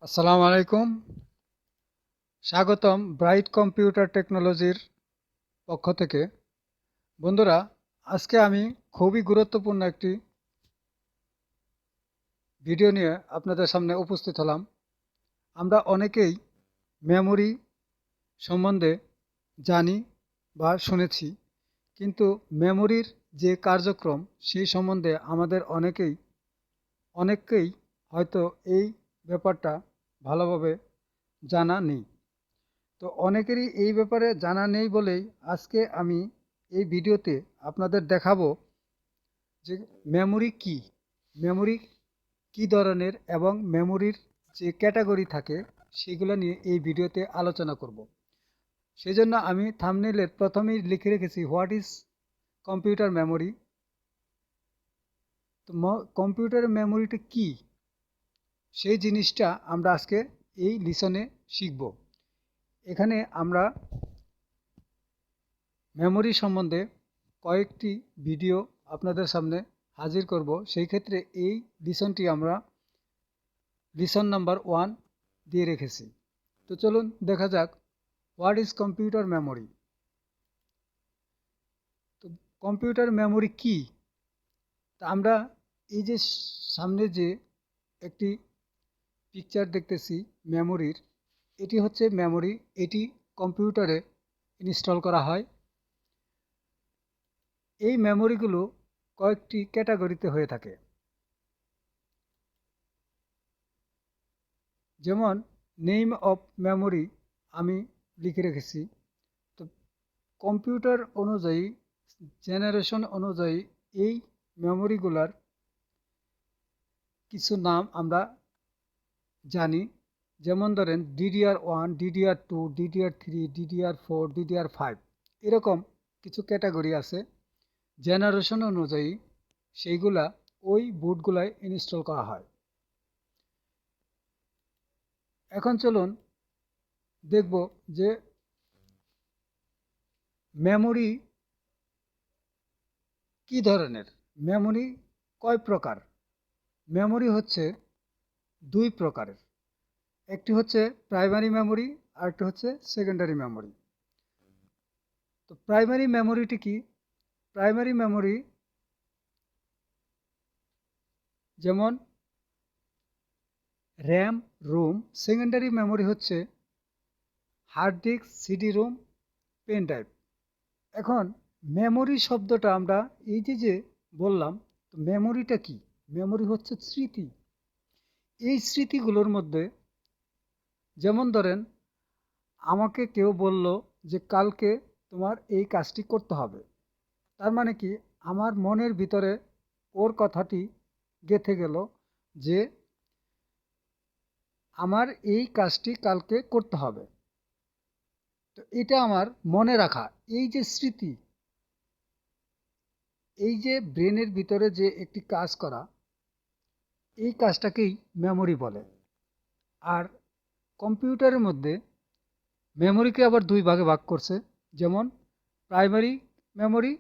আসসালামু আলাইকুম। স্বাগতম ব্রাইট কম্পিউটার টেকনোলজির পক্ষ থেকে। বন্ধুরা, আজকে আমি খুবই গুরুত্বপূর্ণ একটি ভিডিও নিয়ে আপনাদের সামনে উপস্থিত হলাম। আমরা অনেকেই মেমোরি সম্বন্ধে জানি বা শুনেছি, কিন্তু মেমোরির যে কার্যক্রম সেই সম্বন্ধে আমাদের অনেককেই হয়তো এই ব্যাপারটা ভালোভাবে জানা নেই। তো অনেকেরই এই ব্যাপারে জানা নেই বলেই আজকে আমি এই ভিডিওতে আপনাদের দেখাবো যে মেমোরি কি, মেমোরি কি ধরনের এবং মেমোরির যে ক্যাটাগরি থাকে সেগুলো নিয়ে এই ভিডিওতে আলোচনা করব। সেই জন্য আমি থাম্বনেইলের প্রথমেই লিখে রেখেছি হোয়াট ইজ কম্পিউটার মেমোরি। তো কম্পিউটার মেমোরিটা কি, সেই জিনিসটা আমরা আজকে এই লিসনে শিখব। এখানে আমরা মেমোরি সম্বন্ধে কয়েকটি ভিডিও আপনাদের সামনে হাজির করব। সেই ক্ষেত্রে এই লিসনটি আমরা লিসন নাম্বার 1 দিয়ে রেখেছি। তো চলুন দেখা যাক হোয়াট ইজ কম্পিউটার মেমোরি। তো কম্পিউটার মেমোরি কি, তা আমরা এই যে সামনে যে একটি পিকচার দেখতেছি মেমোরির, এটি হচ্ছে মেমোরি। এটি কম্পিউটারে ইনস্টল করা হয়। এই মেমোরিগুলো কয়েকটি ক্যাটাগরিতে হয়ে থাকে। যেমন নেম অফ মেমোরি আমি লিখে রেখেছি। তো কম্পিউটার অনুযায়ী, জেনারেশন অনুযায়ী এই মেমোরিগুলার কিছু নাম আমরা জানি। যেমন ধরেন DDR1, DDR2, DDR3, DDR4, DDR5, এরকম কিছু ক্যাটাগরি আছে। জেনারেশন অনুযায়ী সেইগুলা ওই বুটগুলায় ইনস্টল করা হয়। এখন চলুন দেখব যে মেমোরি কি ধরনের, মেমোরি কয় প্রকার। মেমোরি হচ্ছে দুই প্রকারের, একটি হচ্ছে প্রাইমারি মেমোরি আর একটি হচ্ছে সেকেন্ডারি মেমোরি। তো প্রাইমারি মেমোরিটি কি? প্রাইমারি মেমোরি যেমন র্যাম, রোম। সেকেন্ডারি মেমোরি হচ্ছে hard disk, CD ROM, pen drive. এখন মেমোরি শব্দটা আমরা এই যে বললাম, তো মেমোরিটা কি? মেমোরি হচ্ছে স্মৃতি। এই স্মৃতিগুলোর মধ্যে, যেমন ধরেন আমাকে কেউ বলল যে কালকে তোমার এই কাজটি করতে হবে, তার মানে কি আমার মনের ভিতরে ওর কথাটি গেঁথে গেল যে আমার এই কাজটি কালকে করতে হবে। তো এটা আমার মনে রাখা, এই যে স্মৃতি, এই যে ব্রেনের ভিতরে যে একটি কাজ করা, এই কাজটাকেই মেমোরি বলে। আর কম্পিউটারের মধ্যে মেমোরিকে আবার দুই ভাগে ভাগ করছে, যেমন প্রাইমারি মেমোরি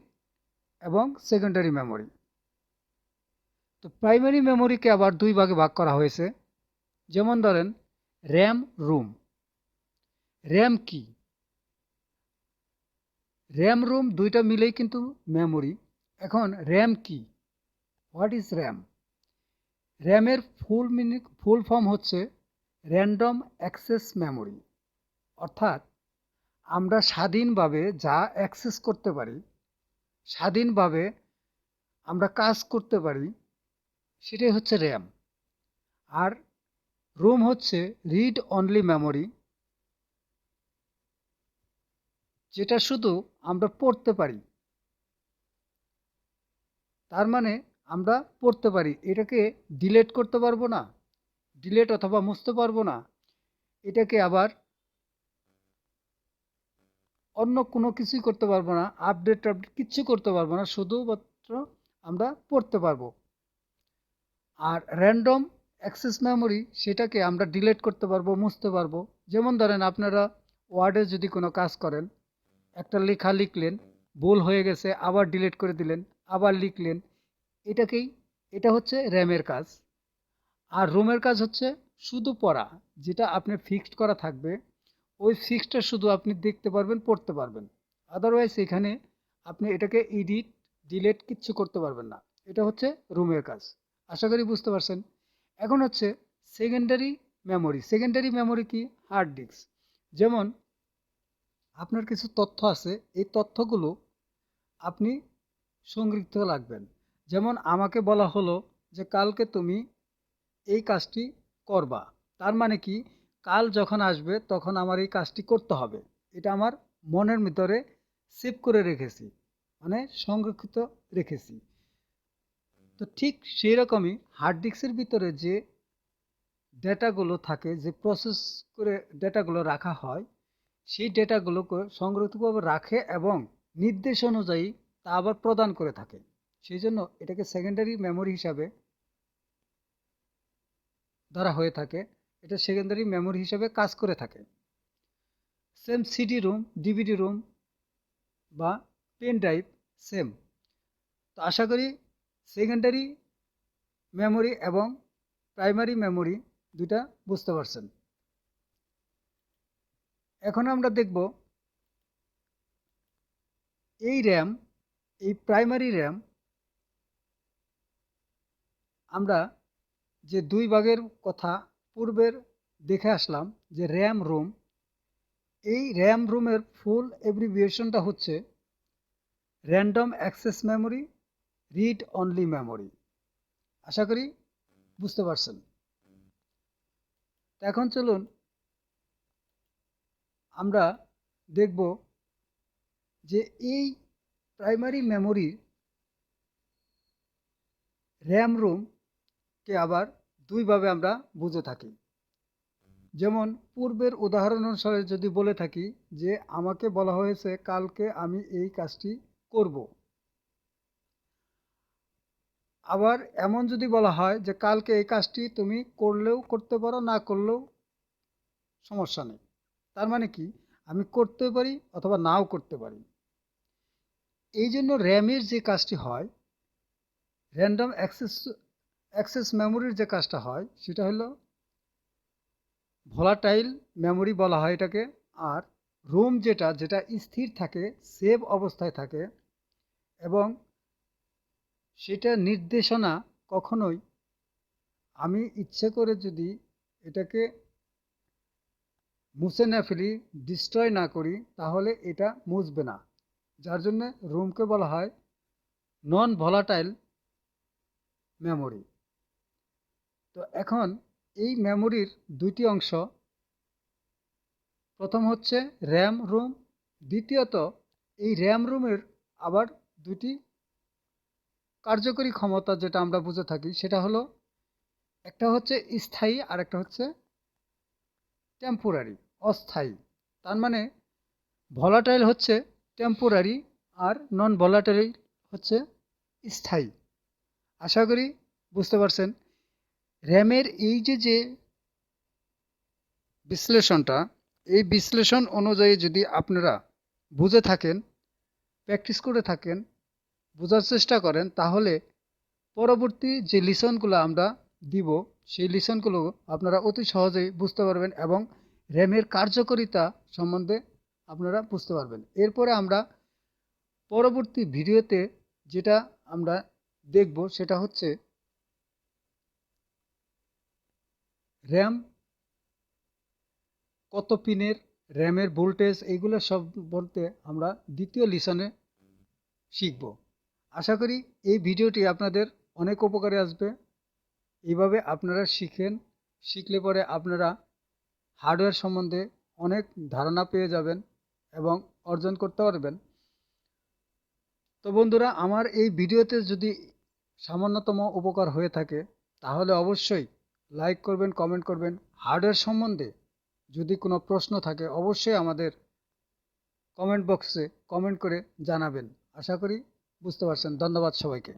এবং সেকেন্ডারি মেমোরি। তো প্রাইমারি মেমোরিকে আবার দুই ভাগে ভাগ করা হয়েছে। যেমন ধরেন র্যাম, রোম। র্যাম কি? র্যাম রোম দুইটা মিলেই কিন্তু মেমোরি। এখন র্যাম কি? What is RAM? র্যামের ফুল ফর্ম হচ্ছে র্যান্ডম অ্যাক্সেস মেমোরি। অর্থাৎ আমরা স্বাধীনভাবে যা অ্যাক্সেস করতে পারি, স্বাধীনভাবে আমরা কাজ করতে পারি, সেটাই হচ্ছে র্যাম। আর রোম হচ্ছে রিড অনলি মেমোরি, যেটা শুধু আমরা পড়তে পারি। তার মানে আমরা পড়তে পারি, এটাকে ডিলেট করতে পারবো না, ডিলেট অথবা মুছতে পারবো না। এটাকে আবার অন্য কোনো কিছুই করতে পারবো না, আপডেট টাপডেট কিচ্ছু করতে পারবো না, শুধুমাত্র আমরা পড়তে পারবো। আর র্যান্ডম অ্যাক্সেস মেমোরি, সেটাকে আমরা ডিলিট করতে পারবো, মুছতে পারবো। যেমন ধরেন আপনারা ওয়ার্ডে যদি কোনো কাজ করেন, একটা লেখা লিখলেন, ভুল হয়ে গেছে, আবার ডিলিট করে দিলেন, আবার লিখলেন, এটাকেই, এটা হচ্ছে র্যামের কাজ। আর রোমের কাজ হচ্ছে শুধু পড়া, যেটা আপনার ফিক্সড করা থাকবে, ওই ফিক্সডটা শুধু আপনি দেখতে পারবেন, পড়তে পারবেন। আদারওয়াইজ এখানে আপনি এটাকে এডিট ডিলেট কিচ্ছু করতে পারবেন না। এটা হচ্ছে রুমের কাজ। আশা করি বুঝতে পারছেন। এখন হচ্ছে সেকেন্ডারি মেমোরি। সেকেন্ডারি মেমোরি কি? Hard disk. যেমন আপনার কিছু তথ্য আছে, এই তথ্যগুলো আপনি সংরক্ষিত রাখবেন। যেমন আমাকে বলা হলো যে কালকে তুমি এই কাজটি করবা। তার মানে কি, কাল যখন আসবে তখন আমার এই কাজটি করতে হবে। এটা আমার মনের ভিতরে সেভ করে রেখেছি, মানে সংরক্ষিত রেখেছি। তো ঠিক সেই রকমই হার্ড ডিস্কের ভিতরে যে ডেটাগুলো থাকে, যে প্রসেস করে ডেটাগুলো রাখা হয়, সেই ডেটাগুলোকে সংরক্ষিতভাবে রাখে এবং নির্দেশ অনুযায়ী তা আবার প্রদান করে থাকে। সেই জন্য এটাকে সেকেন্ডারি মেমোরি হিসাবে ধরা হয়ে থাকে। এটা সেকেন্ডারি মেমোরি হিসাবে কাজ করে থাকে। Same CD room, DVD room বা পেন ড্রাইভ সেম। তো আশা করি সেকেন্ডারি মেমোরি এবং প্রাইমারি মেমোরি দুটা বুঝতে পারছেন। এখন আমরা দেখব এই র্যাম, এই প্রাইমারি র্যাম আমরা যে দুই ভাগের কথা পূর্বের দেখে আসলাম, যে র্যাম রুম, এই র্যাম রুমের ফুল অ্যাব্রিভিয়েশনটা হচ্ছে random access memory, read only memory. আশা করি বুঝতে পারছেন। এখন চলুন আমরা দেখব যে এই প্রাইমারি মেমোরির র্যাম রুমকে আবার দুইভাবে আমরা বুঝে থাকি। যেমন পূর্বের উদাহরণ অনুসারে যদি বলে থাকি যে আমাকে বলা হয়েছে কালকে আমি এই কাজটি করব, আবার এমন যদি বলা হয় যে কালকে এই কাজটি তুমি করলেও করতে পারো, না করলেও সমস্যা নেই। তার মানে কি, আমি করতে পারি অথবা নাও করতে পারি। এই জন্য র্যামের যে কাজটি হয়, র্যান্ডম অ্যাক্সেস মেমোরির যে কাজটা হয়, সেটা হলো ভোলাটাইল মেমোরি বলা হয় এটাকে। আর রোম যেটা যেটা স্থির থাকে, সেভ অবস্থায় থাকে, এবং সেটা নির্দেশনা কখনোই আমি ইচ্ছে করে যদি এটাকে মুছে না ফেলি, ডিস্ট্রয় না করি, তাহলে এটা মুছবে না। যার জন্য রোমকে বলা হয় নন ভোলাটাইল মেমোরি। তো এখন এই মেমোরির দুইটি অংশ। প্রথম হচ্ছে র্যাম রুম, দ্বিতীয়ত এই র্যাম রুমের আবার দুটি কার্যকরী ক্ষমতা যেটা আমরা বুঝে থাকি, সেটা হলো একটা হচ্ছে স্থায়ী আর একটা হচ্ছে টেম্পোরারি, অস্থায়ী। তার মানে ভলাটাইল হচ্ছে টেম্পোরারি আর নন ভলাটাইল হচ্ছে স্থায়ী। আশা করি বুঝতে পারছেন। র্যামের এই যে বিশ্লেষণটা, এই বিশ্লেষণ অনুযায়ী যদি আপনারা বুঝে থাকেন, প্র্যাকটিস করে থাকেন, বোঝার চেষ্টা করেন, তাহলে পরবর্তী যে লিসনগুলো আমরা দিব, সেই লিসনগুলো আপনারা অতি সহজেই বুঝতে পারবেন এবং র্যামের কার্যকারিতা সম্বন্ধে আপনারা বুঝতে পারবেন। এরপরে আমরা পরবর্তী ভিডিওতে যেটা আমরা দেখব সেটা হচ্ছে র্যাম কত পিনের, র্যামের ভোল্টেজ, এইগুলো সব বলতে আমরা দ্বিতীয় লিসনে শিখব। আশা করি এই ভিডিওটি আপনাদের অনেক উপকারে আসবে। এইভাবে আপনারা শিখলে পরে আপনারা হার্ডওয়্যার সম্বন্ধে অনেক ধারণা পেয়ে যাবেন এবং অর্জন করতে পারবেন। তো বন্ধুরা, আমার এই ভিডিওতে যদি সামান্যতম উপকার হয়ে থাকে, তাহলে অবশ্যই লাইক করবেন, কমেন্ট করবেন। হার্ডওয়্যার সম্বন্ধে যদি কোনো প্রশ্ন থাকে, অবশ্যই আমাদের কমেন্ট বক্সে কমেন্ট করে জানাবেন। আশা করি বুঝতে পারছেন। ধন্যবাদ সবাইকে।